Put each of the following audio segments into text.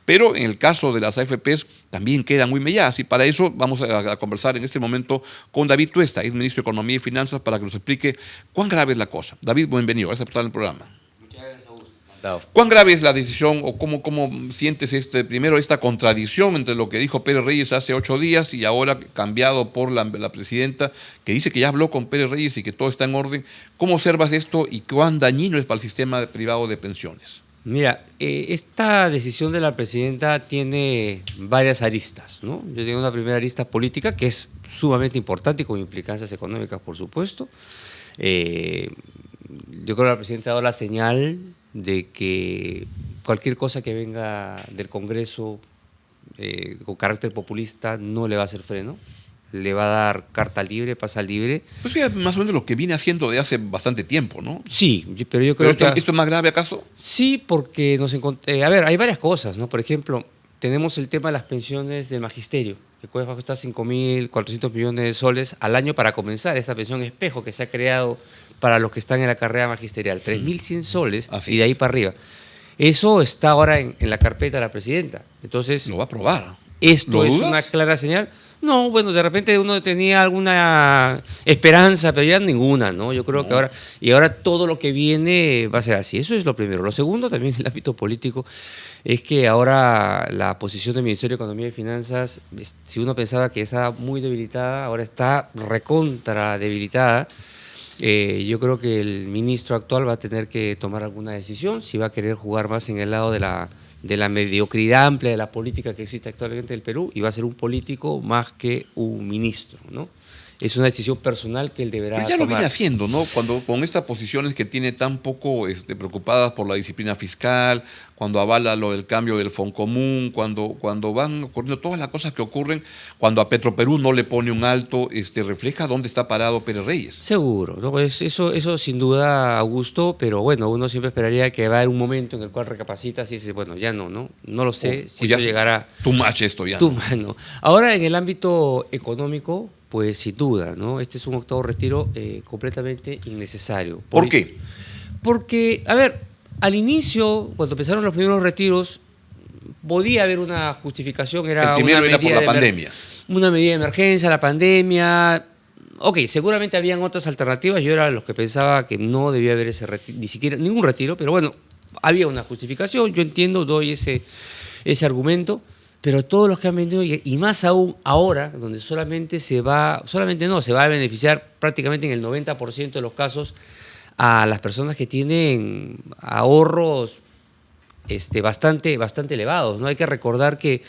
Pero en el caso de las AFPs también quedan muy melladas y para eso vamos a conversar en este momento con David Tuesta, ex ministro de Economía y Finanzas, para que nos explique cuán grave es la cosa. David, bienvenido, gracias por estar en el programa. Muchas gracias, Augusto. Encantado. ¿Cuán grave es la decisión o cómo sientes primero esta contradicción entre lo que dijo Pérez Reyes hace 8 días y ahora cambiado por la presidenta, que dice que ya habló con Pérez Reyes y que todo está en orden? ¿Cómo observas esto y cuán dañino es para el sistema privado de pensiones? Mira, esta decisión de la presidenta tiene varias aristas, ¿no? Yo tengo una primera arista política que es sumamente importante y con implicancias económicas, por supuesto. Yo creo que la presidenta ha dado la señal de que cualquier cosa que venga del Congreso con carácter populista no le va a hacer freno, le va a dar carta libre, pasa libre. Pues es más o menos lo que viene haciendo de hace bastante tiempo, ¿no? Sí, pero yo creo que... ¿Esto es más grave acaso? Sí, porque a ver, hay varias cosas, ¿no? Por ejemplo, tenemos el tema de las pensiones del magisterio, que puede costar 5.400 millones de soles al año para comenzar, esta pensión espejo que se ha creado para los que están en la carrera magisterial, 3.100 soles y de ahí para arriba. Eso está ahora en la carpeta de la presidenta. Entonces, lo va a aprobar. Esto es una clara señal. No, bueno, de repente uno tenía alguna esperanza, pero ya ninguna, ¿no? Yo creo que ahora todo lo que viene va a ser así. Eso es lo primero. Lo segundo, también en el ámbito político, es que ahora la posición del Ministerio de Economía y Finanzas, si uno pensaba que estaba muy debilitada, ahora está recontra debilitada. Yo creo que el ministro actual va a tener que tomar alguna decisión, si va a querer jugar más en el lado de la mediocridad amplia de la política que existe actualmente en el Perú, y va a ser un político más que un ministro, ¿no? Es una decisión personal que él deberá tomar. Pero ya lo viene haciendo, ¿no? Cuando con estas posiciones que tiene tan poco preocupadas por la disciplina fiscal, cuando avala lo del cambio del Foncomún, cuando van ocurriendo todas las cosas que ocurren, cuando a Petroperú no le pone un alto, refleja dónde está parado Pérez Reyes. Seguro, ¿no? Eso sin duda, Augusto, pero bueno, uno siempre esperaría que va a haber un momento en el cual recapacitas y dices, bueno, ya no lo sé si eso llegará. Too much esto ya. No. Ahora, en el ámbito económico, pues sin duda, ¿no? Este es un octavo retiro completamente innecesario. ¿Por qué? Porque, a ver, al inicio, cuando empezaron los primeros retiros, podía haber una justificación. El primero era por la pandemia. Una medida de emergencia, la pandemia. Ok, seguramente habían otras alternativas. Yo era de los que pensaba que no debía haber ni siquiera ningún retiro, pero bueno, había una justificación. Yo entiendo, doy ese argumento. Pero todos los que han vendido, y más aún ahora, donde se va a beneficiar prácticamente en el 90% de los casos a las personas que tienen ahorros bastante elevados, ¿no? Hay que recordar que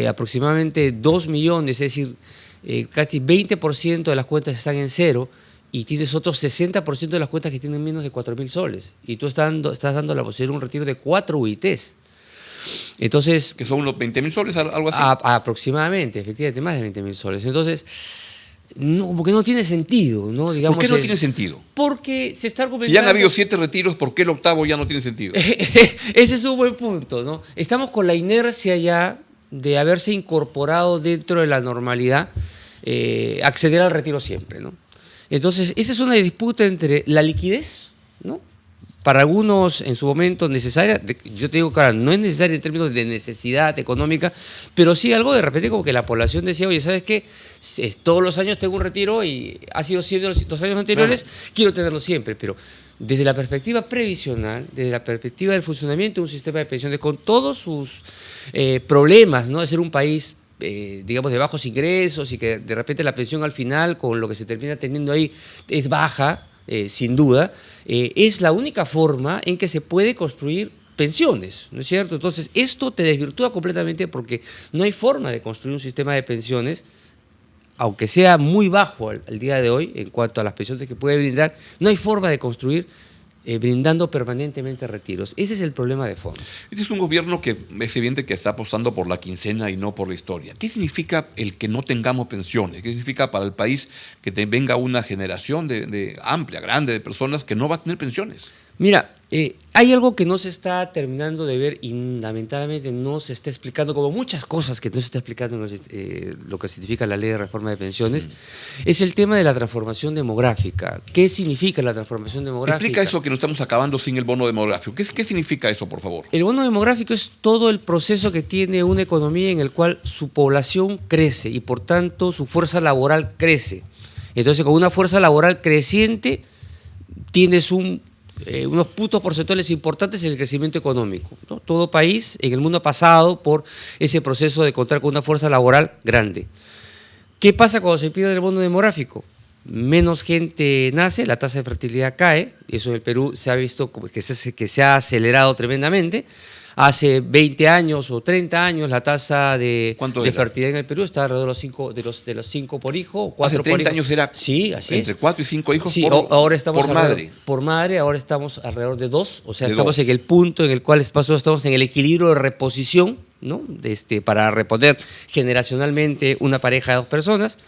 aproximadamente 2 millones, es decir, casi 20% de las cuentas están en cero, y tienes otro 60% de las cuentas que tienen menos de 4.000 soles. Y tú estás dando la posibilidad de un retiro de 4 UITs. Entonces, que son unos 20.000 soles, algo así. Aproximadamente, efectivamente, más de 20.000 soles. Entonces, no, porque no tiene sentido, ¿no? Digamos, ¿por qué no tiene sentido? Porque se está argumentando... Si ya han habido 7 retiros, ¿por qué el octavo ya no tiene sentido? Ese es un buen punto, ¿no? Estamos con la inercia ya de haberse incorporado dentro de la normalidad, acceder al retiro siempre, ¿no? Entonces, esa es una disputa entre la liquidez, ¿no? Para algunos en su momento necesaria, yo te digo, claro, no es necesaria en términos de necesidad económica, pero sí algo de repente como que la población decía, oye, ¿sabes qué? Todos los años tengo un retiro y ha sido siempre los años anteriores, quiero tenerlo siempre, pero desde la perspectiva previsional, desde la perspectiva del funcionamiento de un sistema de pensiones con todos sus problemas, ¿no? De ser un país digamos, de bajos ingresos y que de repente la pensión al final, con lo que se termina teniendo ahí, es baja, sin duda, es la única forma en que se puede construir pensiones, ¿no es cierto? Entonces, esto te desvirtúa completamente porque no hay forma de construir un sistema de pensiones, aunque sea muy bajo al día de hoy en cuanto a las pensiones que puede brindar, no hay forma de construir brindando permanentemente retiros. Ese es el problema de fondo. Este es un gobierno que es evidente que está apostando por la quincena y no por la historia. ¿Qué significa el que no tengamos pensiones? ¿Qué significa para el país que venga una generación amplia, grande de personas que no va a tener pensiones? Mira, Hay algo que no se está terminando de ver y lamentablemente no se está explicando, como muchas cosas que no se está explicando en lo que significa la ley de reforma de pensiones, es el tema de la transformación demográfica. ¿Qué significa la transformación demográfica? Explica eso que nos estamos acabando sin el bono demográfico. ¿Qué significa eso, por favor? El bono demográfico es todo el proceso que tiene una economía en el cual su población crece y por tanto su fuerza laboral crece. Entonces, con una fuerza laboral creciente tienes unos puntos porcentuales importantes en el crecimiento económico, ¿no? Todo país en el mundo ha pasado por ese proceso de contar con una fuerza laboral grande. ¿Qué pasa cuando se pierde el bono demográfico? Menos gente nace, la tasa de fertilidad cae, y eso en el Perú se ha visto que se ha acelerado tremendamente. Hace 20 años o 30 años la tasa de fertilidad en el Perú estaba alrededor de los 5 por hijo o 4 por hijo. Hace 30 años era sí, así entre 4 y 5 hijos ahora estamos por madre. Por madre, ahora estamos alrededor de 2, o sea, estamos en el punto en el cual estamos en el equilibrio de reposición, ¿no? Para reponer generacionalmente una pareja de 2 personas.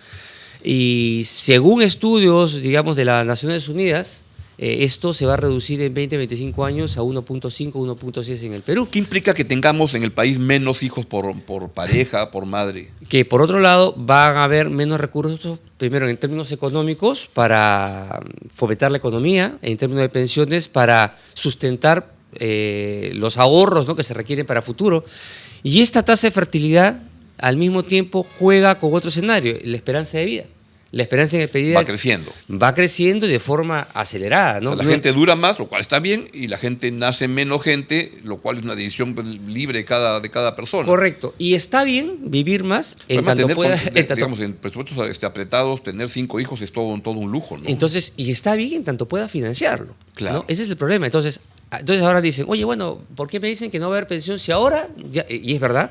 Y según estudios, digamos, de las Naciones Unidas, esto se va a reducir en 20-25 años a 1.5, 1.6 en el Perú. ¿Qué implica que tengamos en el país menos hijos por pareja, por madre? Que por otro lado van a haber menos recursos, primero en términos económicos para fomentar la economía, en términos de pensiones para sustentar los ahorros, ¿no?, que se requieren para futuro. Y esta tasa de fertilidad al mismo tiempo juega con otro escenario, la esperanza de vida. La esperanza de vida va creciendo y de forma acelerada, ¿no? O sea, la gente dura más, lo cual está bien, y la gente nace menos gente, lo cual es una decisión libre de cada persona. Correcto. Y está bien vivir más en tanto pueda. Digamos, en presupuestos apretados, tener 5 hijos es todo un lujo, ¿no? Entonces, y está bien en tanto pueda financiarlo. Claro. ¿No? Ese es el problema. Entonces ahora dicen, oye, bueno, ¿por qué me dicen que no va a haber pensión si ahora? Y es verdad.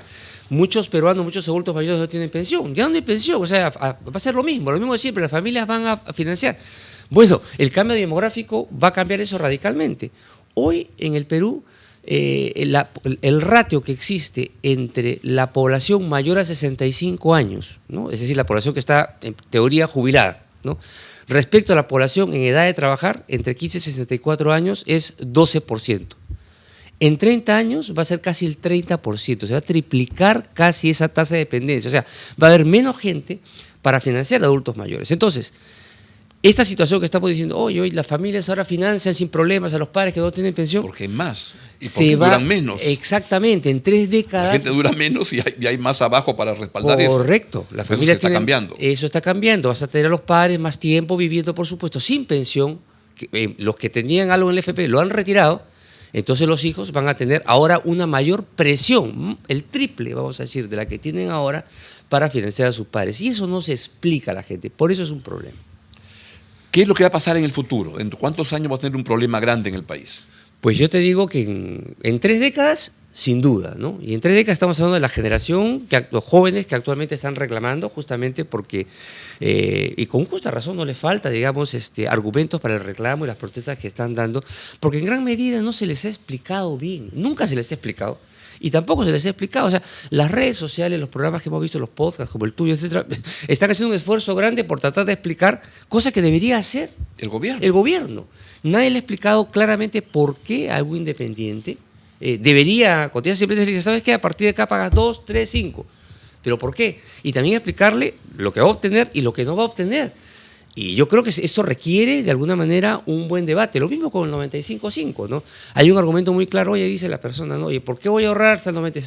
Muchos peruanos, muchos adultos mayores no tienen pensión. Ya no hay pensión, o sea, va a ser lo mismo de siempre, las familias van a financiar. Bueno, el cambio demográfico va a cambiar eso radicalmente. Hoy en el Perú, el ratio que existe entre la población mayor a 65 años, ¿no?, es decir, la población que está en teoría jubilada, ¿no?, respecto a la población en edad de trabajar, entre 15 y 64 años, es 12%. En 30 años va a ser casi el 30%, se va a triplicar casi esa tasa de dependencia. O sea, va a haber menos gente para financiar a adultos mayores. Entonces, esta situación que estamos diciendo, hoy las familias ahora financian sin problemas a los padres que no tienen pensión. Porque hay más y porque duran menos. Exactamente, en 3 décadas. La gente dura menos y hay más abajo para respaldar eso. Correcto. La familia está cambiando. Eso está cambiando. Vas a tener a los padres más tiempo viviendo, por supuesto, sin pensión. Los que tenían algo en el FP lo han retirado. Entonces los hijos van a tener ahora una mayor presión, el triple, vamos a decir, de la que tienen ahora para financiar a sus padres. Y eso no se explica a la gente, por eso es un problema. ¿Qué es lo que va a pasar en el futuro? ¿En cuántos años va a tener un problema grande en el país? Pues yo te digo que en 3 décadas, sin duda, ¿no? Y en 3 décadas estamos hablando de la generación, los jóvenes que actualmente están reclamando, justamente porque, y con justa razón no les falta, digamos, argumentos para el reclamo y las protestas que están dando, porque en gran medida no se les ha explicado bien, nunca se les ha explicado, y tampoco se les ha explicado. O sea, las redes sociales, los programas que hemos visto, los podcasts como el tuyo, etcétera, están haciendo un esfuerzo grande por tratar de explicar cosas que debería hacer el gobierno. El gobierno. Nadie le ha explicado claramente por qué algo independiente debería continuar. Siempre se dice, ¿sabes qué? A partir de acá pagas 2, 3, 5. ¿Pero por qué? Y también explicarle lo que va a obtener y lo que no va a obtener. Y yo creo que eso requiere, de alguna manera, un buen debate. Lo mismo con el 95.5, ¿no? Hay un argumento muy claro, oye, dice la persona, ¿no? Oye, ¿por qué voy a ahorrar hasta el 90?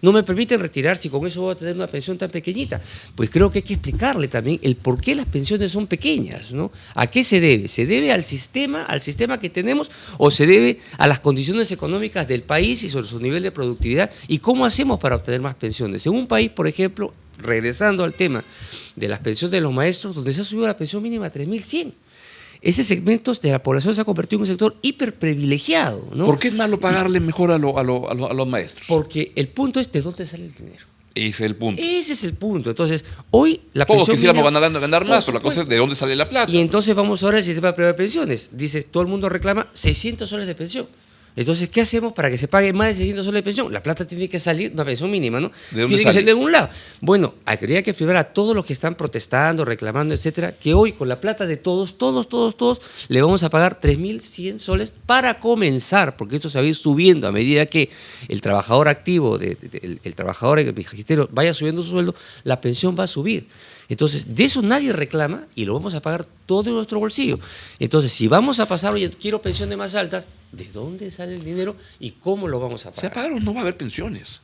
No me permiten retirar si con eso voy a tener una pensión tan pequeñita. Pues creo que hay que explicarle también el por qué las pensiones son pequeñas, ¿no? ¿A qué se debe? ¿Se debe al sistema que tenemos o se debe a las condiciones económicas del país y sobre su nivel de productividad? ¿Y cómo hacemos para obtener más pensiones? En un país, por ejemplo, regresando al tema de las pensiones de los maestros, donde se ha subido la pensión mínima a 3.100. Ese segmento de la población se ha convertido en un sector hiperprivilegiado, ¿no? ¿Por qué es malo pagarle mejor a los maestros? Porque el punto es de dónde sale el dinero. Ese es el punto. Ese es el punto. Entonces, hoy la todos pensión quisiéramos mínima, ganar más, pero la cosa es de dónde sale la plata. Y entonces vamos ahora al sistema privado de pensiones. Dice, todo el mundo reclama 600 soles de pensión. Entonces, ¿qué hacemos para que se pague más de 600 soles de pensión? La plata tiene que salir, una pensión mínima, ¿no? ¿De dónde Tiene que sale? salir de algún lado. Bueno, habría que explicar a todos los que están protestando, reclamando, etcétera, que hoy con la plata de todos, le vamos a pagar 3.100 soles para comenzar, porque esto se va a ir subiendo a medida que el trabajador activo, el trabajador en el magisterio vaya subiendo su sueldo, la pensión va a subir. Entonces, de eso nadie reclama y lo vamos a pagar todo de nuestro bolsillo. Entonces, si vamos a pasar, oye, quiero pensiones más altas, ¿de dónde sale el dinero y cómo lo vamos a Se pagar? apagaron, no va a haber pensiones.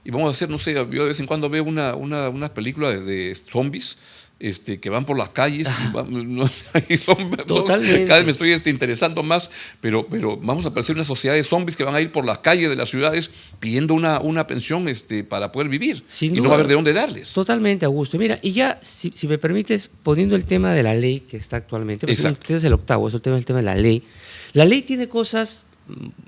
Y vamos a hacer, no sé, yo de vez en cuando veo una película de zombies que van por las calles. Totalmente. Cada vez me estoy interesando más, pero vamos a parecer una sociedad de zombies que van a ir por las calles de las ciudades pidiendo una pensión para poder vivir. Sin y duda. no va a haber de dónde darles. Totalmente, Augusto. Mira, y ya, si me permites, poniendo el tema de la ley que está actualmente, porque Exacto. usted es el octavo, es el tema de la ley. La ley tiene cosas,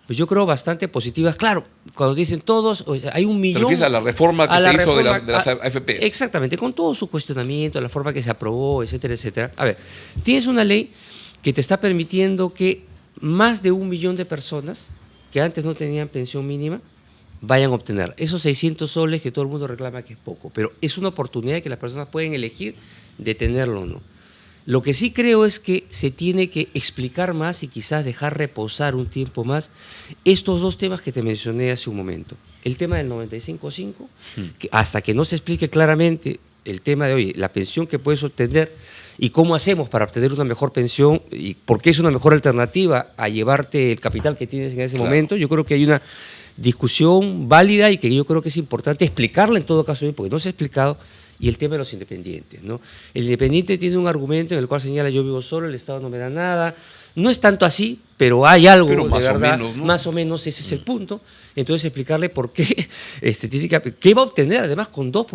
pues yo creo, bastante positivas. Claro, cuando dicen todos, o sea, hay 1 ¿Te millón... refieres a la reforma que a la se hizo de reforma- las AFPs? Exactamente, con todo su cuestionamiento, la forma que se aprobó, etcétera, etcétera. A ver, tienes una ley que te está permitiendo que más de 1 millón de personas que antes no tenían pensión mínima vayan a obtener esos 600 soles que todo el mundo reclama que es poco, pero es una oportunidad que las personas pueden elegir de tenerlo o no. Lo que sí creo es que se tiene que explicar más y quizás dejar reposar un tiempo más estos dos temas que te mencioné hace un momento. El tema del 95.5, que hasta que no se explique claramente el tema de, oye, la pensión que puedes obtener y cómo hacemos para obtener una mejor pensión y por qué es una mejor alternativa a llevarte el capital que tienes en ese Claro. momento, yo creo que hay una discusión válida y que yo creo que es importante explicarla en todo caso, porque no se ha explicado. Y el tema de los independientes, ¿no? El independiente tiene un argumento en el cual señala: yo vivo solo, el Estado no me da nada. No es tanto así, pero hay algo Pero más de o verdad, menos, ¿no? más o menos ese es el punto. Entonces explicarle por qué, qué va a obtener además con 2%,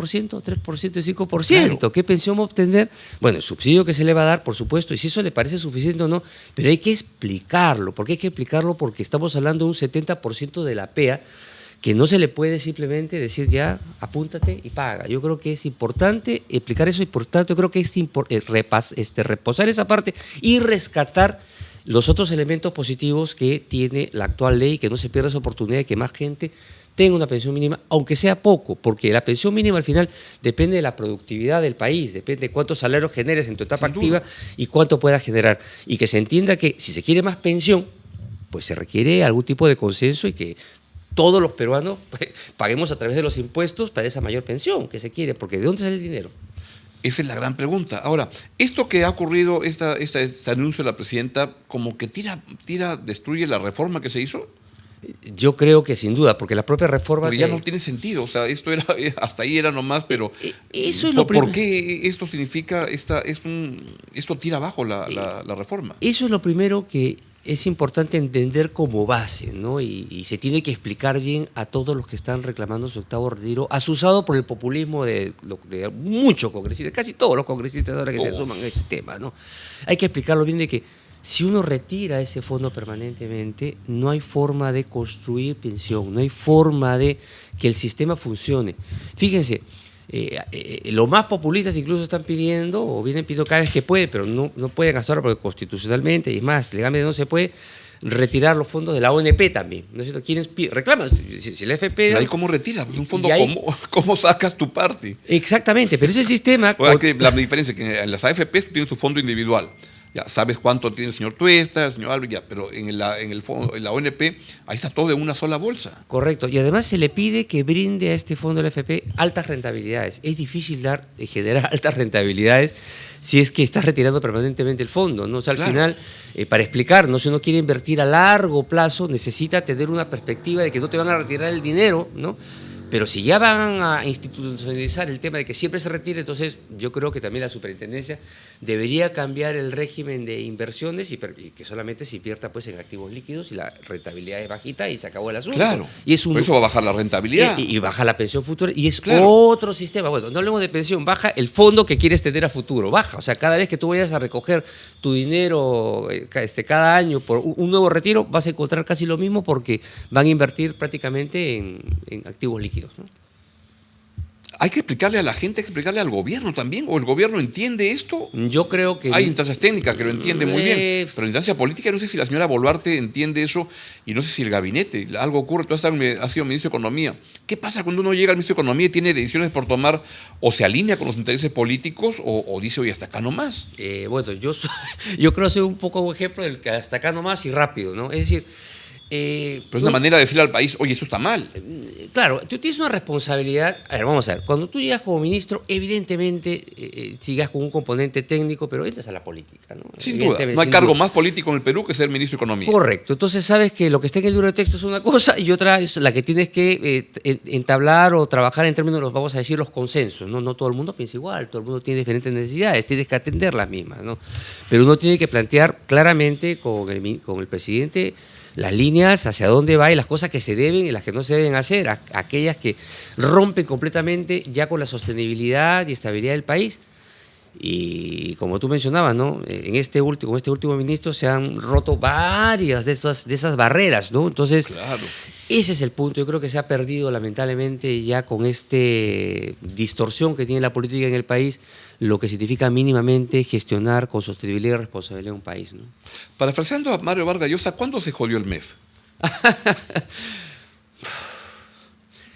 3% y 5%. Claro. ¿Qué pensión va a obtener? Bueno, el subsidio que se le va a dar, por supuesto, y si eso le parece suficiente o no, pero hay que explicarlo. ¿Por qué hay que explicarlo? Porque estamos hablando de un 70% de la PEA, que no se le puede simplemente decir ya, apúntate y paga. Yo creo que es importante explicar eso y por tanto yo creo que es reposar esa parte y rescatar los otros elementos positivos que tiene la actual ley, que no se pierda esa oportunidad de que más gente tenga una pensión mínima, aunque sea poco, porque la pensión mínima al final depende de la productividad del país, depende de cuántos salarios generes en tu etapa Sin activa duda. y cuánto puedas generar. Y que se entienda que si se quiere más pensión, pues se requiere algún tipo de consenso y que todos los peruanos pues, paguemos a través de los impuestos para esa mayor pensión que se quiere, porque ¿de dónde sale el dinero? Esa es la gran pregunta. Ahora, esto que ha ocurrido, este anuncio de la presidenta, como que destruye la reforma que se hizo, Yo creo que sin duda, porque la propia reforma... porque ya no tiene sentido. O sea, esto era, hasta ahí era nomás, pero eso es lo ¿por qué esto significa, esto tira abajo la reforma? Eso es lo primero que es importante entender como base, ¿no? Y se tiene que explicar bien a todos los que están reclamando su octavo retiro, asusado por el populismo de muchos congresistas, casi todos los congresistas ahora que se suman a este tema, ¿no? Hay que explicarlo bien de que si uno retira ese fondo permanentemente, no hay forma de construir pensión, no hay forma de que el sistema funcione. Fíjense, los más populistas incluso están pidiendo, o vienen pidiendo cada vez que puede, pero no pueden hasta ahora porque constitucionalmente, y más, legalmente no se puede, retirar los fondos de la ONP también. ¿No es cierto? ¿Quiénes reclaman? Si la FP... Pero ahí cómo retiras, un fondo, y ahí- ¿cómo sacas tu parte? Exactamente, pero ese sistema... O sea, que la diferencia es que en las AFPs tú tienes tu fondo individual. Ya sabes cuánto tiene el señor Tuesta, el señor Álvarez, ya, pero en la ONP, ahí está todo de una sola bolsa. Correcto, y además se le pide que brinde a este fondo del FP altas rentabilidades. Es difícil generar altas rentabilidades si es que estás retirando permanentemente el fondo, ¿no? O sea, al Claro. final, para explicar, ¿no? Si uno quiere invertir a largo plazo, necesita tener una perspectiva de que no te van a retirar el dinero, ¿no? Pero si ya van a institucionalizar el tema de que siempre se retire, entonces yo creo que también la superintendencia debería cambiar el régimen de inversiones y que solamente se invierta pues, en activos líquidos y la rentabilidad es bajita y se acabó el asunto. Claro, Y es por eso va a bajar la rentabilidad. y baja la pensión futura y es Claro. otro sistema. Bueno, no hablemos de pensión, baja el fondo que quieres tener a futuro, baja. O sea, cada vez que tú vayas a recoger tu dinero cada año por un nuevo retiro, vas a encontrar casi lo mismo porque van a invertir prácticamente en activos líquidos, ¿no? Hay que explicarle a la gente, hay que explicarle al gobierno también, o el gobierno entiende esto. Yo creo que... Hay instancias técnicas que lo entienden muy bien, pero en instancia política no sé si la señora Boluarte entiende eso y no sé si el gabinete, algo ocurre. Tú has sido ministro de Economía. ¿Qué pasa cuando uno llega al ministro de Economía y tiene decisiones por tomar o se alinea con los intereses políticos o dice, oye, hasta acá nomás? Bueno, yo creo que soy un poco un ejemplo del que hasta acá nomás y rápido, ¿no? Es decir... pero es una manera de decirle al país, oye, eso está mal. Claro, tú tienes una responsabilidad. A ver, vamos a ver. Cuando tú llegas como ministro, evidentemente sigas con un componente técnico, pero entras a la política, ¿no? Sin duda. No hay cargo más político en el Perú que ser ministro de Economía. Correcto. Entonces sabes que lo que está en el libro de texto es una cosa y otra es la que tienes que entablar o trabajar en términos de los, vamos a decir, los consensos, ¿no? No todo el mundo piensa igual, todo el mundo tiene diferentes necesidades, tienes que atender las mismas, ¿no? Pero uno tiene que plantear claramente con el presidente las líneas hacia dónde va y las cosas que se deben y las que no se deben hacer, aquellas que rompen completamente ya con la sostenibilidad y estabilidad del país. Y como tú mencionabas, ¿no? Con este último ministro se han roto varias de esas barreras, ¿no? Entonces, claro. Ese es el punto. Yo creo que se ha perdido lamentablemente ya con esta distorsión que tiene la política en el país, lo que significa mínimamente gestionar con sostenibilidad y responsabilidad un país, ¿no? Parafraseando a Mario Vargas Llosa, ¿cuándo se jodió el MEF?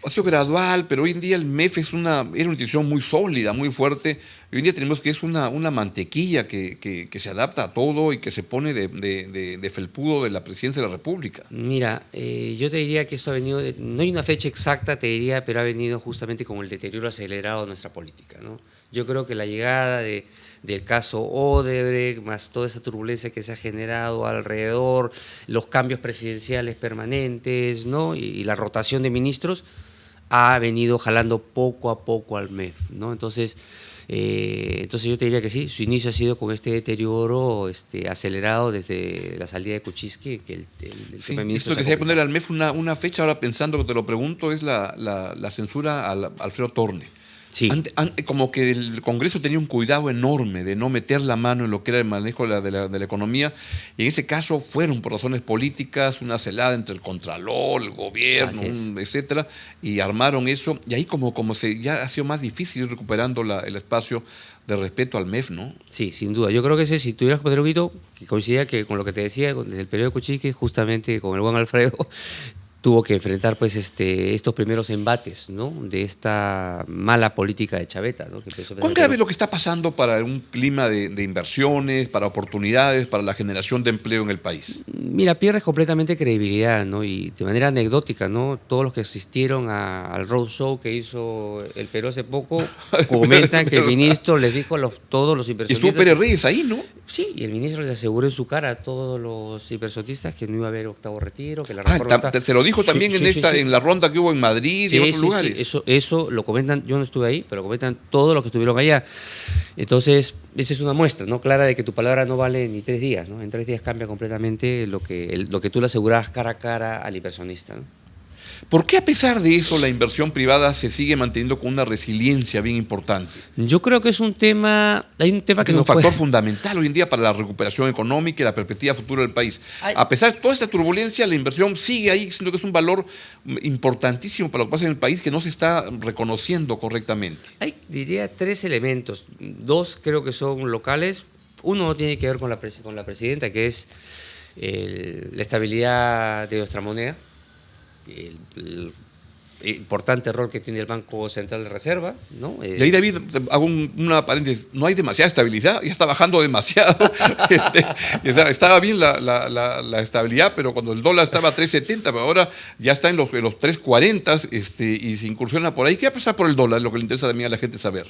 Ha sido gradual, pero hoy en día el MEF era una institución muy sólida, muy fuerte. Hoy en día tenemos que es una mantequilla que se adapta a todo y que se pone de felpudo de la presidencia de la República. Mira, yo te diría que esto ha venido, no hay una fecha exacta, te diría, pero ha venido justamente con el deterioro acelerado de nuestra política, ¿no? Yo creo que la llegada del caso Odebrecht, más toda esa turbulencia que se ha generado alrededor, los cambios presidenciales permanentes, ¿no? y la rotación de ministros, ha venido jalando poco a poco al MEF, ¿no? Entonces yo te diría que sí, su inicio ha sido con este deterioro acelerado desde la salida de Kuczynski, que el sí, tema de ministros... Esto que se poner al MEF una fecha, ahora pensando que te lo pregunto, es la censura a Alfredo Torne. Sí. Como que el Congreso tenía un cuidado enorme de no meter la mano en lo que era el manejo de la economía, y en ese caso fueron por razones políticas, una celada entre el Contralor, el gobierno, etcétera, y armaron eso, y ahí como ya ha sido más difícil ir recuperando el espacio de respeto al MEF, ¿no? Sí, sin duda. Yo creo que si tuvieras que poner un hito, que coincidía que con lo que te decía desde el periodo de Kuczynski, justamente con el buen Alfredo, tuvo que enfrentar pues estos primeros embates, ¿no? De esta mala política de Chaveta, ¿no? ¿Cuán grave es lo que está pasando para un clima de inversiones, para oportunidades, para la generación de empleo en el país? Mira, pierdes completamente credibilidad, ¿no? Y de manera anecdótica, ¿no? Todos los que asistieron al roadshow que hizo el Perú hace poco comentan que el ministro les dijo a todos los inversionistas... Y estuvo Pérez Reyes ahí, ¿no? Sí, y el ministro les aseguró en su cara a todos los inversionistas que no iba a haber octavo retiro, que la reforma se lo dijo también en la ronda que hubo en Madrid y en otros lugares. Sí, eso lo comentan, yo no estuve ahí, pero lo comentan todos los que estuvieron allá. Entonces, esa es una muestra, ¿no? Clara de que tu palabra no vale ni 3 días, ¿no? En 3 días cambia completamente lo que tú le asegurabas cara a cara al inversionista, ¿no? ¿Por qué a pesar de eso la inversión privada se sigue manteniendo con una resiliencia bien importante? Yo creo que es un tema, hay un tema que es un factor fundamental hoy en día para la recuperación económica y la perspectiva futura del país. A pesar de toda esta turbulencia, la inversión sigue ahí, siendo que es un valor importantísimo para lo que pasa en el país que no se está reconociendo correctamente. Hay, diría, 3 elementos. 2 creo que son locales. Uno tiene que ver con la presidenta, que es la estabilidad de nuestra moneda. El importante rol que tiene el Banco Central de Reserva, ¿no? Y ahí, David, hago una paréntesis, no hay demasiada estabilidad, ya está bajando demasiado. Estaba bien la estabilidad, pero cuando el dólar estaba a 3.70, pero ahora ya está en los 3.40 y se incursiona por ahí. ¿Qué va a pasar por el dólar? Es lo que le interesa también a la gente saber.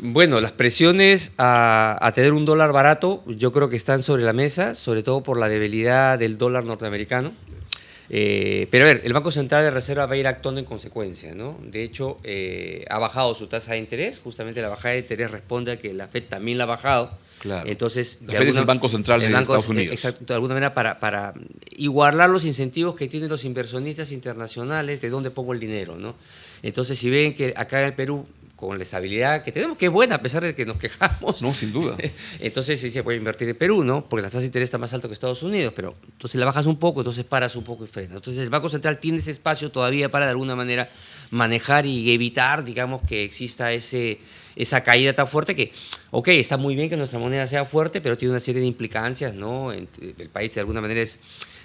Bueno, las presiones a tener un dólar barato yo creo que están sobre la mesa, sobre todo por la debilidad del dólar norteamericano. Pero a ver, el Banco Central de Reserva va a ir actuando en consecuencia, ¿no? De hecho, ha bajado su tasa de interés. Justamente la bajada de interés responde a que la FED también la ha bajado. Claro. Entonces, la FED es el Banco Central de Estados Unidos. Exacto, de alguna manera para igualar los incentivos que tienen los inversionistas internacionales de dónde pongo el dinero, ¿no? Entonces, si ven que acá en el Perú, con la estabilidad que tenemos, que es buena a pesar de que nos quejamos. No, sin duda. Entonces se puede invertir en Perú, ¿no? Porque la tasa de interés está más alta que Estados Unidos, pero entonces la bajas un poco, entonces paras un poco y frenas. Entonces el Banco Central tiene ese espacio todavía para de alguna manera manejar y evitar, digamos, que exista esa caída tan fuerte que, ok, está muy bien que nuestra moneda sea fuerte, pero tiene una serie de implicancias, ¿no? El país de alguna manera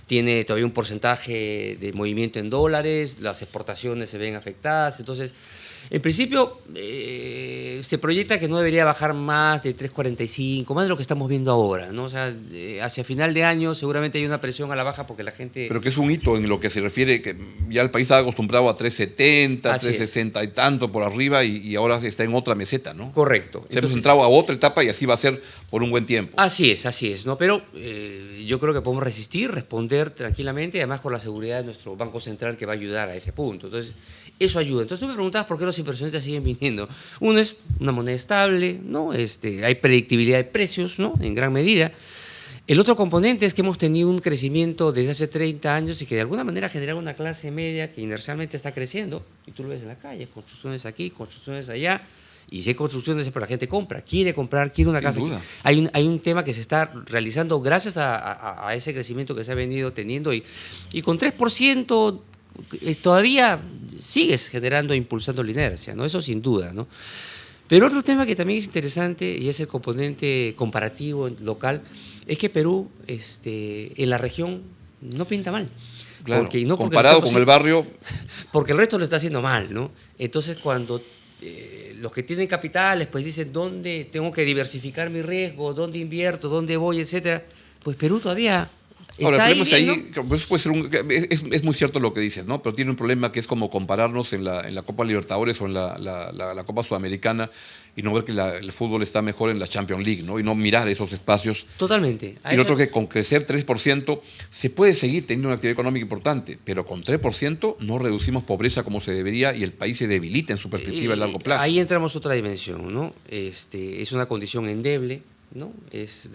tiene todavía un porcentaje de movimiento en dólares, las exportaciones se ven afectadas, entonces, en principio, se proyecta que no debería bajar más de 3.45, más de lo que estamos viendo ahora, ¿no? O sea, hacia final de año seguramente hay una presión a la baja porque la gente... Pero que es un hito en lo que se refiere, que ya el país estaba acostumbrado a 3.70, 3.60 y tanto por arriba, y ahora está en otra meseta, ¿no? Correcto. Hemos entrado a otra etapa y así va a ser por un buen tiempo. Así es, ¿no? Pero yo creo que podemos resistir, responder tranquilamente, y además con la seguridad de nuestro Banco Central que va a ayudar a ese punto. Entonces, eso ayuda. Entonces tú me preguntabas por qué los inversionistas siguen viniendo. Uno es una moneda estable, ¿no? Hay predictibilidad de precios, ¿no? En gran medida. El otro componente es que hemos tenido un crecimiento desde hace 30 años y que de alguna manera genera una clase media que inercialmente está creciendo. Y tú lo ves en la calle, construcciones aquí, construcciones allá. Y si hay construcciones es porque la gente quiere comprar, quiere una casa. Duda. Hay un tema que se está realizando gracias a ese crecimiento que se ha venido teniendo y con 3% todavía sigues generando, impulsando la inercia, ¿no? Eso sin duda, ¿no? Pero otro tema que también es interesante y es el componente comparativo local, es que Perú en la región no pinta mal. Claro, comparado con el barrio. Porque el resto lo está haciendo mal, ¿no? Entonces cuando los que tienen capitales pues dicen dónde tengo que diversificar mi riesgo, dónde invierto, dónde voy, etcétera, pues Perú todavía... Ahora, el problema es ahí, pues puede ser es muy cierto lo que dices, ¿no? Pero tiene un problema que es como compararnos en la Copa Libertadores o en la Copa Sudamericana y no ver que el fútbol está mejor en la Champions League, ¿no? Y no mirar esos espacios. Totalmente. Y lo otro que con crecer 3% se puede seguir teniendo una actividad económica importante, pero con 3% no reducimos pobreza como se debería y el país se debilita en su perspectiva a largo plazo. Ahí entramos otra dimensión, ¿no? Es una condición endeble, ¿no? Es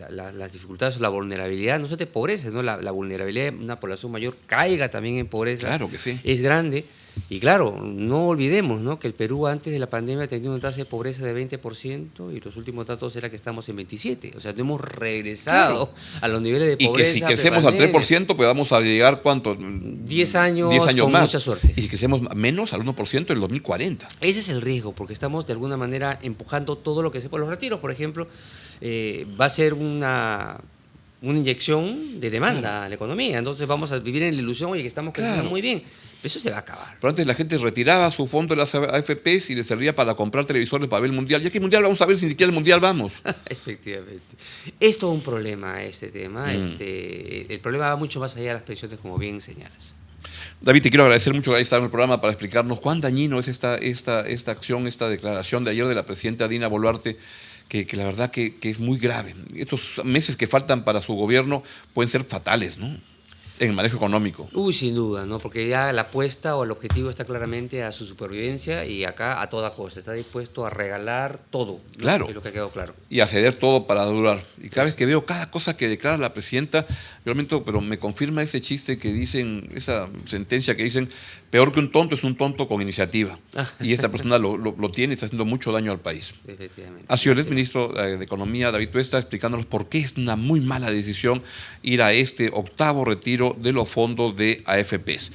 las dificultades, la vulnerabilidad, no solo de pobreza, ¿no? La vulnerabilidad de una población mayor caiga también en pobreza. Claro que sí. Es grande. Y claro, no olvidemos, ¿no? Que el Perú antes de la pandemia tenía una tasa de pobreza de 20% y los últimos datos era que estamos en 27%. O sea, no hemos regresado a los niveles de pobreza. Y que si crecemos al 3%, pues vamos a llegar, ¿cuánto? 10 años con más. Mucha suerte. Y si crecemos menos, al 1% en el 2040. Ese es el riesgo, porque estamos de alguna manera empujando todo lo que se puede. Los retiros, por ejemplo, va a ser una inyección de demanda a la economía. Entonces vamos a vivir en la ilusión, oye, que estamos creciendo muy bien. Pero eso se va a acabar. Pero antes la gente retiraba su fondo de las AFPs y le servía para comprar televisores para ver el Mundial. Ya que el Mundial vamos a ver, si ni siquiera el Mundial vamos. Efectivamente. Es todo un problema este tema. El problema va mucho más allá de las pensiones, como bien señalas. David, te quiero agradecer mucho que hayas estado en el programa para explicarnos cuán dañino es esta acción, esta declaración de ayer de la presidenta Dina Boluarte, que la verdad que es muy grave. Estos meses que faltan para su gobierno pueden ser fatales, ¿no? En el manejo económico. Sin duda, ¿no? Porque ya la apuesta o el objetivo está claramente a su supervivencia y acá a toda costa. Está dispuesto a regalar todo. ¿No? Claro. Es lo que ha quedado claro. Y a ceder todo para durar. Y cada vez que veo cada cosa que declara la presidenta, realmente, pero me confirma ese chiste que dicen, esa sentencia que dicen, peor que un tonto es un tonto con iniciativa. Y esta persona lo tiene y está haciendo mucho daño al país. Efectivamente. Ha sido el exministro de Economía, David Tuesta, explicándonos por qué es una muy mala decisión ir a este octavo retiro de los fondos de AFPs.